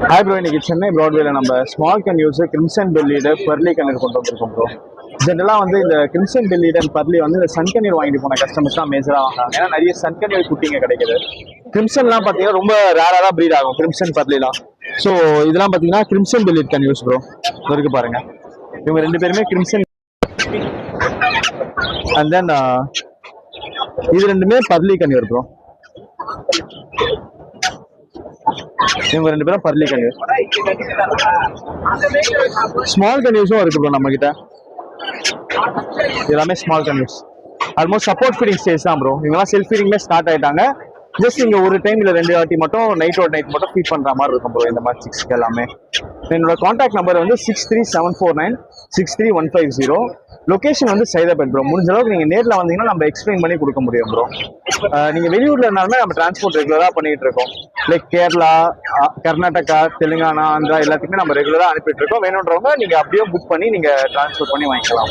Hi bro, இன்னைக்கு சென்னை ப்ராட்வேல நம்ம small can use crimson பெல்லீடு பெர்லி கண்ணீர் கொண்டு வந்திருக்கோம் ப்ரோ. ஜென்ரலாக வந்து இந்த கிரிம்சன் பெல்லீடு அண்ட் பெர்லி வந்து இந்த சன்கண்ணீர் வாங்கிட்டு போன கஸ்டமர்ஸ் தான் மேஜராக வாங்குறாங்க. ஏன்னா நிறைய சன்கண்ணீர் குட்டிங்க கிடைக்குது. கிரிம்சன்லாம் பார்த்தீங்கன்னா ரொம்ப ரேராக தான் ப்ரீட் ஆகும், கிரிம்சன் பெர்லிலாம். ஸோ இதெல்லாம் பார்த்தீங்கன்னா கிரிம்சன் பெல்லீட் கேன் யூஸ் ப்ரோ. இருக்கு பாருங்க, இவங்க ரெண்டு பேருமே கிரிம்சன் அண்ட் தென் இது ரெண்டுமே பர்லி கண்ணீர் ப்ரோ. இவங்க ரெண்டு பேரும் பர்லி கன்யூஸ். ஸ்மால் கன்யூஸும் இருக்கு ப்ரோ நம்ம கிட்ட. எல்லாமே small கன்யூஸ். Almost support feeding stage தான் ப்ரோ. இவங்கெல்லாம் செல்ஃப் ஃபீடிங்ல ஸ்டார்ட் ஆயிட்டாங்க. ஜஸ்ட் இங்க ஒரு டைம் இல்ல 2 வாட்டி மட்டும் நைட் மட்டும் ஃபீட் பண்ற மாதிரி இருக்கும் ப்ரோ இந்த மாதிரி சிக்ஸ்க்கு எல்லாமே. என்னோட கான்டாக்ட் நம்பர் வந்து 6374963150. லொகேஷன் வந்து சைதாபேட் ப்ரோ. முடிஞ்ச அளவுக்கு நீங்க நேரில் வந்தீங்கன்னா நம்ம எக்ஸ்பிளைன் பண்ணி கொடுக்க முடியும் ப்ரோ. நீங்க வெளியூர்ல இருந்தாலுமே நம்ம டிரான்ஸ்போர்ட் ரெகுலரா பண்ணிட்டு இருக்கோம். லைக் கேரளா, கர்நாடகா, தெலுங்கானா, ஆந்திரா எல்லாத்துக்குமே நம்ம ரெகுலரா அனுப்பிட்டு இருக்கோம். வேணுன்றவங்க நீங்க அப்படியே புக் பண்ணி நீங்க டிரான்ஸ்போர்ட் பண்ணி வாங்கிக்கலாம்.